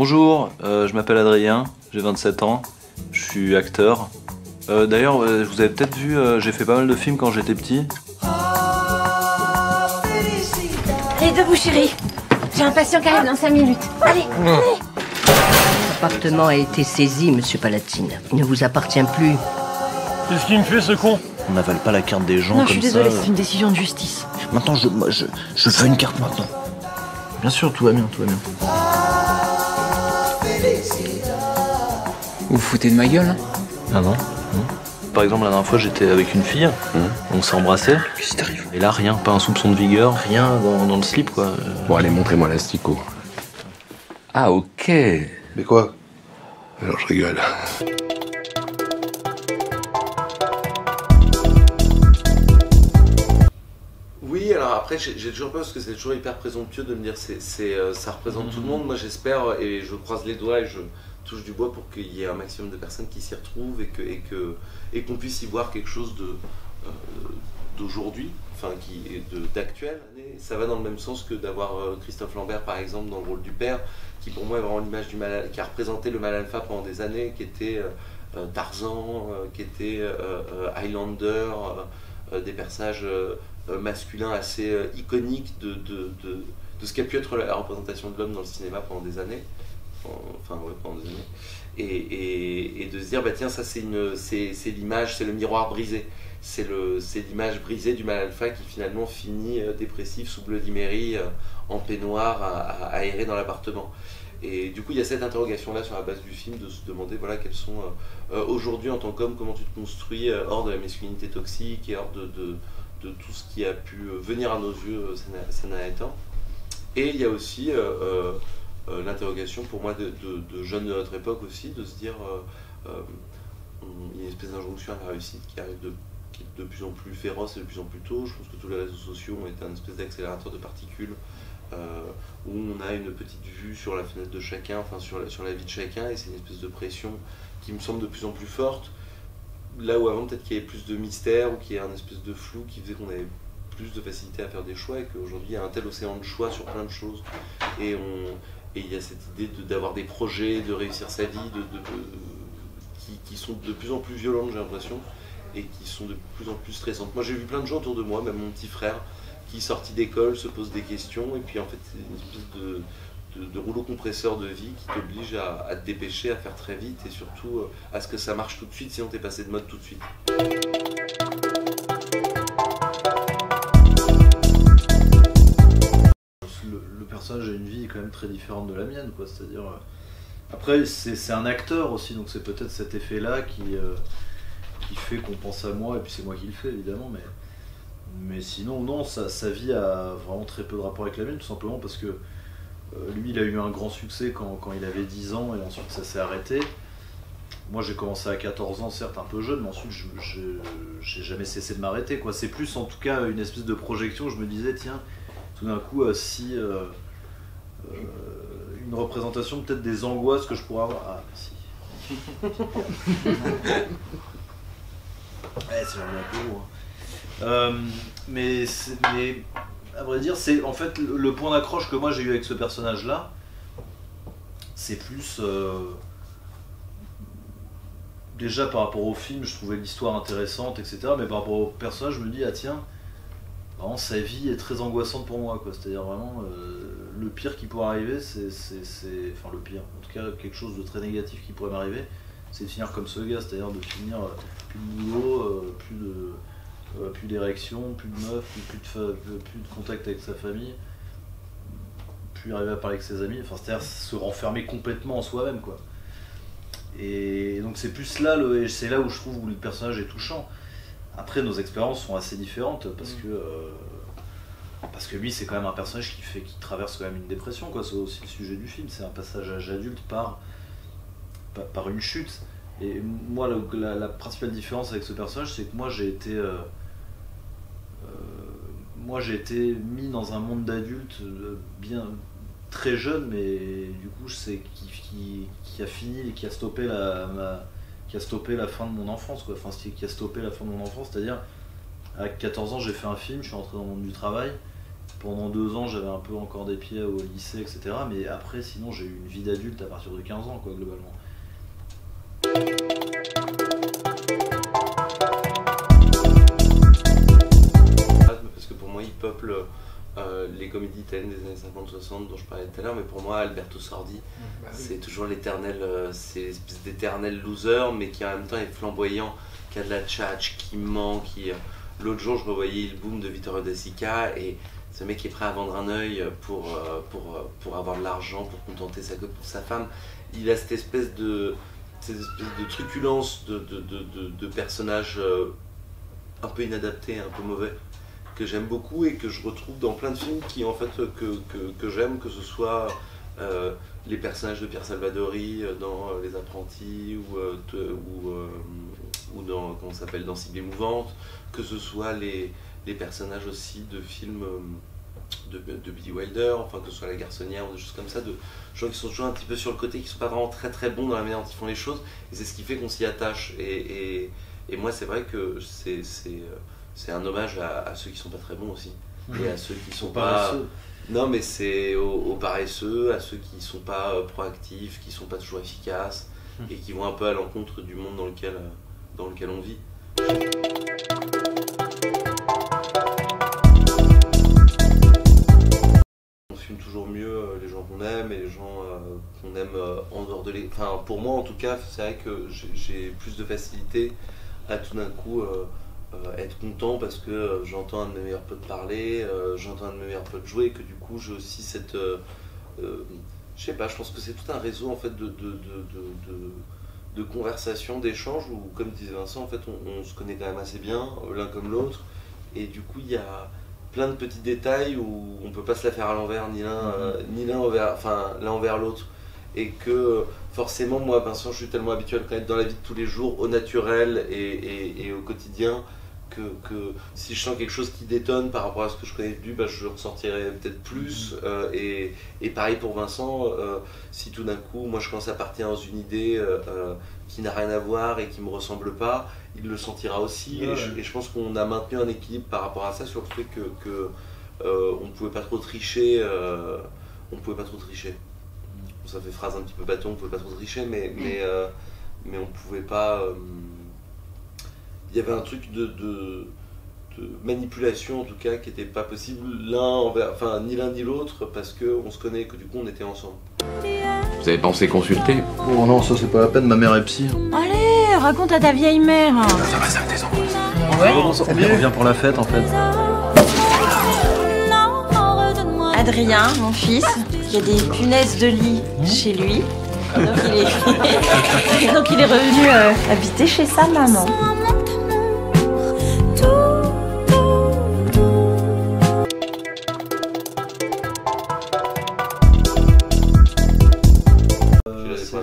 Bonjour, je m'appelle Adrien, j'ai 27 ans, je suis acteur. D'ailleurs, vous avez peut-être vu, j'ai fait pas mal de films quand j'étais petit. Allez, debout chérie. J'ai un patient qui arrive dans 5 minutes. Allez, allez. L'appartement a été saisi, monsieur Palatine. Il ne vous appartient plus. Qu'est-ce qu'il me fait, ce con? On n'avale pas la carte des gens Non, comme ça. je suis désolée, c'est une décision de justice. Maintenant, je veux une carte maintenant. Bien sûr, tout va bien, tout va bien. Vous vous foutez de ma gueule, hein? Ah non, non. Par exemple, la dernière fois, j'étais avec une fille, on s'est embrassé. Qu'est-ce qui t'arrive? Et là, rien, pas un soupçon de vigueur, rien dans le slip, quoi. Bon, allez, montrez-moi l'asticot. Ah, ok. Mais quoi? Alors je rigole. Oui, alors après j'ai toujours peur parce que c'est toujours hyper présomptueux de me dire ça représente tout le monde. Moi j'espère et je croise les doigts et je touche du bois pour qu'il y ait un maximum de personnes qui s'y retrouvent et qu'on puisse y voir quelque chose d'aujourd'hui, enfin d'actuel. Ça va dans le même sens que d'avoir Christophe Lambert par exemple dans le rôle du père, qui pour moi est vraiment l'image du mal, qui a représenté le mal alpha pendant des années, qui était Tarzan, qui était Highlander, des personnages masculins assez iconiques de ce qu'a pu être la représentation de l'homme dans le cinéma pendant des années. Pendant des années. Et de se dire, bah tiens, ça c'est l'image, c'est le miroir brisé. C'est l'image brisée du mal alpha qui finalement finit dépressif sous Bloody Mary en peignoir à errer dans l'appartement. Et du coup, il y a cette interrogation-là sur la base du film de se demander voilà, quels sont aujourd'hui en tant qu'homme, comment tu te construis hors de la masculinité toxique et hors de tout ce qui a pu venir à nos yeux ces derniers temps. Et il y a aussi l'interrogation pour moi de jeunes de notre époque aussi, de se dire il y a une espèce d'injonction à la réussite qui arrive qui est de plus en plus féroce et de plus en plus tôt. Je pense que tous les réseaux sociaux ont été un espèce d'accélérateur de particules où on a une petite vue sur la fenêtre de chacun, enfin sur la vie de chacun, et c'est une espèce de pression qui me semble de plus en plus forte. Là où avant peut-être qu'il y avait plus de mystère ou qu'il y avait un espèce de flou qui faisait qu'on avait plus de facilité à faire des choix, et qu'aujourd'hui il y a un tel océan de choix sur plein de choses, et il y a cette idée d'avoir des projets, de réussir sa vie, qui sont de plus en plus violentes, j'ai l'impression, et qui sont de plus en plus stressantes. Moi j'ai vu plein de gens autour de moi, même mon petit frère, qui sorti d'école se pose des questions, et puis en fait c'est une espèce de rouleau compresseur de vie qui t'oblige à te dépêcher, à faire très vite, et surtout à ce que ça marche tout de suite, sinon t'es passé de mode tout de suite. Le personnage a une vie quand même très différente de la mienne, quoi. C'est-à-dire après c'est un acteur aussi, donc c'est peut-être cet effet-là qui fait qu'on pense à moi, et puis c'est moi qui le fais évidemment, mais sinon non, sa vie a vraiment très peu de rapport avec la mienne, tout simplement parce que lui il a eu un grand succès quand il avait 10 ans, et ensuite ça s'est arrêté. Moi j'ai commencé à 14 ans, certes un peu jeune, mais ensuite j'ai jamais cessé de m'arrêter, quoi. C'est plus en tout cas une espèce de projection, je me disais tiens, tout d'un coup si une représentation peut-être des angoisses que je pourrais avoir. Ah merci. Ouais, c'est un peu lourd. Mais à vrai dire, c'est en fait le point d'accroche que moi j'ai eu avec ce personnage-là, c'est plus déjà par rapport au film, je trouvais l'histoire intéressante, etc. Mais par rapport au personnage, je me dis ah tiens, vraiment sa vie est très angoissante pour moi, quoi. C'est-à-dire vraiment le pire qui pourrait arriver, enfin le pire, en tout cas quelque chose de très négatif qui pourrait m'arriver, c'est de finir comme ce gars, c'est-à-dire de finir plus de boulot, plus d'érection, plus de meuf, plus de contact avec sa famille, plus arriver à parler avec ses amis, enfin c'est-à-dire se renfermer complètement en soi-même, quoi. Et donc c'est plus là, c'est là où je trouve où le personnage est touchant. Après nos expériences sont assez différentes parce que lui c'est quand même un personnage qui traverse quand même une dépression, quoi. C'est aussi le sujet du film, c'est un passage à l'âge adulte par une chute. Et moi la principale différence avec ce personnage, c'est que moi j'ai été mis dans un monde d'adultes bien très jeune, mais du coup c'est qui a fini et qui a stoppé la fin de mon enfance, quoi. Enfin qui a stoppé la fin de mon enfance, c'est-à-dire à 14 ans j'ai fait un film, je suis rentré dans le monde du travail, pendant 2 ans j'avais un peu encore des pieds au lycée, etc. Mais après, sinon j'ai eu une vie d'adulte à partir de 15 ans, quoi, globalement. Parce que pour moi, il peuple les comédies italiennes des années 50-60 dont je parlais tout à l'heure, mais pour moi, Alberto Sordi, c'est toujours l'éternel, c'est l'espèce d'éternel loser, mais qui en même temps est flamboyant, qui a de la tchatch, qui ment, qui... L'autre jour, je revoyais Il Boom de Vittorio De Sica, et ce mec est prêt à vendre un œil pour avoir de l'argent, pour contenter sa femme. Il a cette espèce de truculence de personnage un peu inadapté, un peu mauvais, que j'aime beaucoup et que je retrouve dans plein de films qui en fait que j'aime, que ce soit les personnages de Pierre Salvadori dans Les Apprentis ou dans, comment ça s'appelle, dans Cible émouvante, que ce soit les personnages aussi de films de Billy Wilder, enfin que ce soit La Garçonnière ou des choses comme ça, de gens qui sont toujours un petit peu sur le côté, qui sont pas vraiment très très bons dans la manière dont ils font les choses, et c'est ce qui fait qu'on s'y attache. Et moi c'est vrai que c'est un hommage à ceux qui sont pas très bons aussi, et à ceux qui sont pas... Non, mais c'est aux paresseux, à ceux qui sont pas proactifs, qui sont pas toujours efficaces, et qui vont un peu à l'encontre du monde dans lequel on vit. On filme toujours mieux les gens qu'on aime et les gens qu'on aime en dehors de l'écran. Enfin, pour moi en tout cas, c'est vrai que j'ai plus de facilité à tout d'un coup être content parce que j'entends un de mes meilleurs potes parler, j'entends un de mes meilleurs potes jouer, et que du coup j'ai aussi cette... je sais pas, je pense que c'est tout un réseau en fait de conversations, d'échanges où, comme disait Vincent, en fait on se connaît quand même assez bien l'un comme l'autre, et du coup il y a plein de petits détails où on peut pas se la faire à l'envers, ni l'un envers l'autre, et que forcément moi Vincent, je suis tellement habitué à le connaître dans la vie de tous les jours, au naturel et au quotidien, que si je sens quelque chose qui détonne par rapport à ce que je connais de lui, bah, je ressortirai peut-être plus, et pareil pour Vincent, si tout d'un coup moi je commence à partir dans une idée qui n'a rien à voir et qui me ressemble pas, il le sentira aussi, et je pense qu'on a maintenu un équilibre par rapport à ça, sur le fait que on ne pouvait pas trop tricher, ça fait phrase un petit peu bâton, on pouvait pas trop tricher, mais on pouvait pas... Il y avait un truc de manipulation en tout cas qui n'était pas possible ni l'un ni l'autre, parce qu'on se connaît, que du coup on était ensemble. Vous avez pensé consulter? Oh non, ça c'est pas la peine, ma mère est psy. Allez, raconte à ta vieille mère. Ça va, ça me désemble. Ouais. On revient pour la fête en fait. Adrien, mon fils, il y a des punaises de lit chez lui. Donc il est revenu habiter chez sa maman.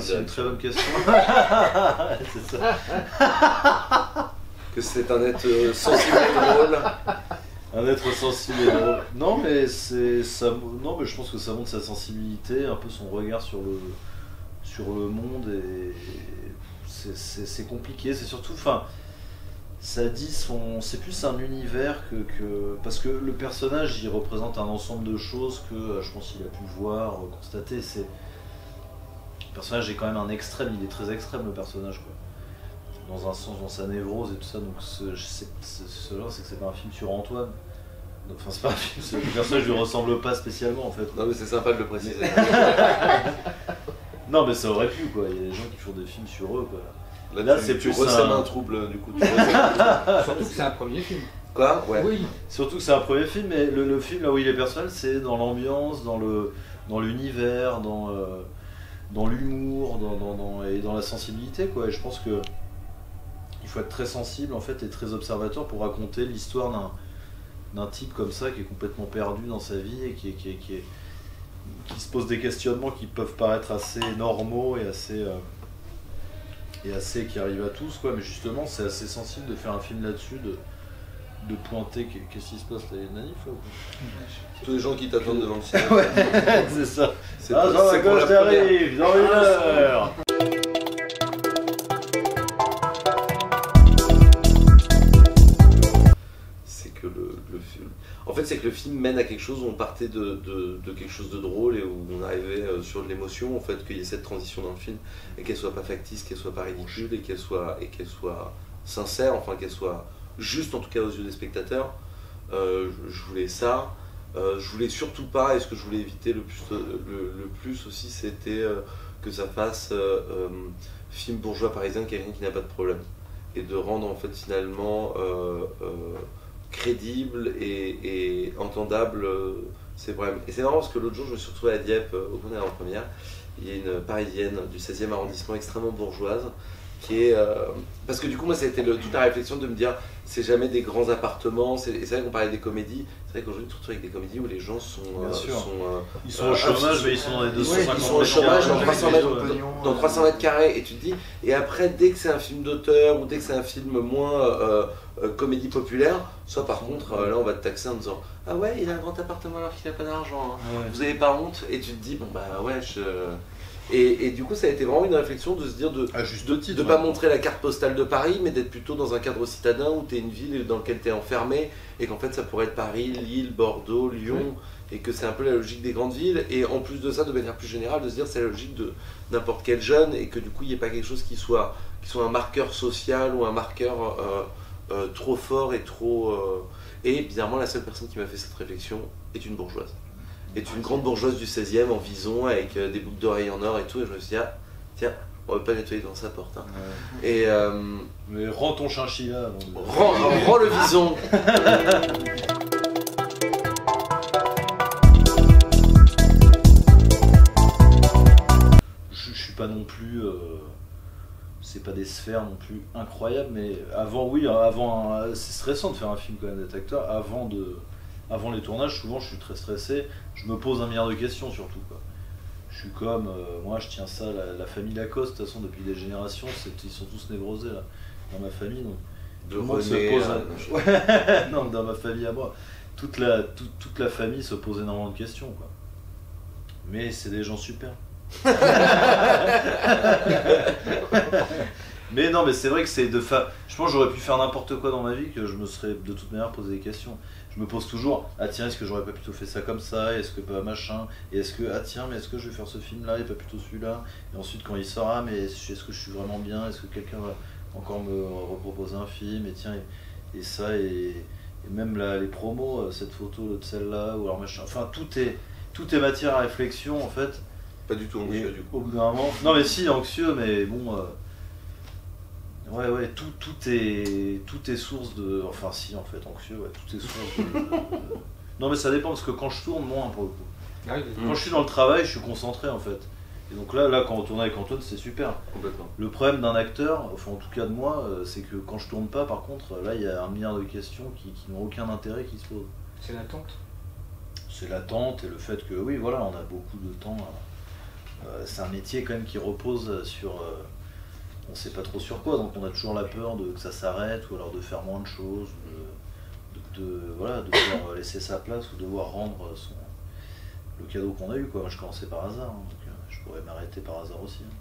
C'est une très bonne question. C'est ça. Que c'est un être sensible et drôle. Un être sensible et drôle. Non mais je pense que ça montre sa sensibilité, un peu son regard sur le monde, et c'est compliqué. C'est surtout, ça dit c'est plus un univers que parce que le personnage il représente un ensemble de choses que je pense qu'il a pu voir, constater. Le personnage est quand même un extrême, il est très extrême le personnage, quoi. Dans un sens, dans sa névrose et tout ça, donc c'est que c'est pas un film sur Antoine. Enfin, c'est pas un film, le personnage lui ressemble pas spécialement en fait. Non mais c'est sympa de le préciser. Non mais ça aurait pu, quoi, il y a des gens qui font des films sur eux, quoi. Là c'est plus un trouble du coup. Surtout que c'est un premier film. Quoi? Ouais. Oui. Surtout que c'est un premier film, mais le film là où il est personnel, c'est dans l'ambiance, dans l'univers, dans l'humour, et dans la sensibilité, quoi. Et je pense que il faut être très sensible en fait et très observateur pour raconter l'histoire d'un type comme ça qui est complètement perdu dans sa vie et qui se pose des questionnements qui peuvent paraître assez normaux et assez qui arrivent à tous, quoi. Mais justement c'est assez sensible de faire un film là-dessus, de pointer qu'est-ce qui se passe, t'as une manif là ou quoi? Tous les gens qui t'attendent devant le cinéma. Ouais, c'est ça. C'est Jean Lacoste t'arrive dans 1 heure. C'est que le En fait, c'est que le film mène à quelque chose où on partait de quelque chose de drôle et où on arrivait sur de l'émotion, en fait, qu'il y ait cette transition dans le film, et qu'elle soit pas factice, qu'elle soit pas ridicule, et qu'elle soit sincère, enfin qu'elle soit juste, en tout cas aux yeux des spectateurs. Je voulais ça. Je voulais surtout pas, et ce que je voulais éviter le plus aussi, c'était que ça fasse film bourgeois parisien de quelqu'un qui n'a pas de problème. Et de rendre en fait finalement crédible et entendable ces problèmes. Et c'est marrant parce que l'autre jour je me suis retrouvé à Dieppe au cours de la première. Il y a une parisienne du 16e arrondissement extrêmement bourgeoise qui est... parce que du coup moi ça a été toute la réflexion de me dire c'est jamais des grands appartements, et c'est vrai qu'on parlait des comédies, c'est vrai qu'aujourd'hui tu te retrouves avec des comédies où les gens sont... ils sont au chômage mais ils sont dans les 250 ils sont au chômage dans 300 mètres carrés et tu te dis, et après dès que c'est un film d'auteur ou dès que c'est un film moins comédie populaire, soit par contre là on va te taxer en disant ah ouais il a un grand appartement alors qu'il n'a pas d'argent, hein. Vous avez pas honte, et tu te dis bon bah ouais Et du coup, ça a été vraiment une réflexion de se dire de ne pas montrer la carte postale de Paris, mais d'être plutôt dans un cadre citadin où tu es une ville dans laquelle tu es enfermé, et qu'en fait ça pourrait être Paris, Lille, Bordeaux, Lyon, et que c'est un peu la logique des grandes villes. Et en plus de ça, de manière plus générale, de se dire c'est la logique de n'importe quel jeune, et que du coup il n'y ait pas quelque chose qui soit un marqueur social ou un marqueur trop fort et trop... Et bizarrement, la seule personne qui m'a fait cette réflexion est une bourgeoise. Est une grande bourgeoise du 16e en vison avec des boucles d'oreilles en or et tout, et je me suis dit ah tiens on va pas nettoyer devant sa porte, hein. Et mais rends ton chinchilla rends le vison. Je suis pas non plus c'est pas des sphères non plus incroyables, mais avant c'est stressant de faire un film quand même, d'être acteur. Avant les tournages, souvent je suis très stressé, je me pose 1 milliard de questions surtout, quoi. Je suis comme, moi je tiens ça, la famille Lacoste, de toute façon depuis des générations, ils sont tous névrosés là, dans ma famille, donc tout le monde se pose... non, dans ma famille à moi, toute la famille se pose énormément de questions, quoi. Mais c'est des gens super. Mais non, mais c'est vrai que c'est je pense que j'aurais pu faire n'importe quoi dans ma vie, que je me serais de toute manière posé des questions. Je me pose toujours, ah tiens, est-ce que j'aurais pas plutôt fait ça comme ça, est-ce que pas machin, et est-ce que, ah tiens, mais est-ce que je vais faire ce film là et pas plutôt celui-là, et ensuite quand il sort, ah mais est-ce que je suis vraiment bien, est-ce que quelqu'un va encore me reproposer un film, et tiens, et ça, et même les promos, cette photo de celle-là, ou alors machin, enfin tout est matière à réflexion en fait. Pas du tout anxieux du coup. Au bout d'un moment, non mais si, anxieux, mais bon... Ouais, tout est source de... Enfin si, en fait, anxieux, ouais, tout est source de... Non mais ça dépend, parce que quand je tourne, moins pour le coup. Quand je suis dans le travail, je suis concentré en fait. Et donc là quand on tournait avec Antoine, c'est super. Complètement. Le problème d'un acteur, enfin en tout cas de moi, c'est que quand je tourne pas, par contre, là il y a 1 milliard de questions qui n'ont aucun intérêt qui se posent. C'est l'attente. C'est l'attente et le fait que, oui, voilà, on a beaucoup de temps. C'est un métier quand même qui repose sur... on sait pas trop sur quoi, donc on a toujours la peur que ça s'arrête, ou alors de faire moins de choses, voilà, de devoir laisser sa place, ou devoir rendre le cadeau qu'on a eu, quoi. Moi je commençais par hasard, hein, donc je pourrais m'arrêter par hasard aussi, hein.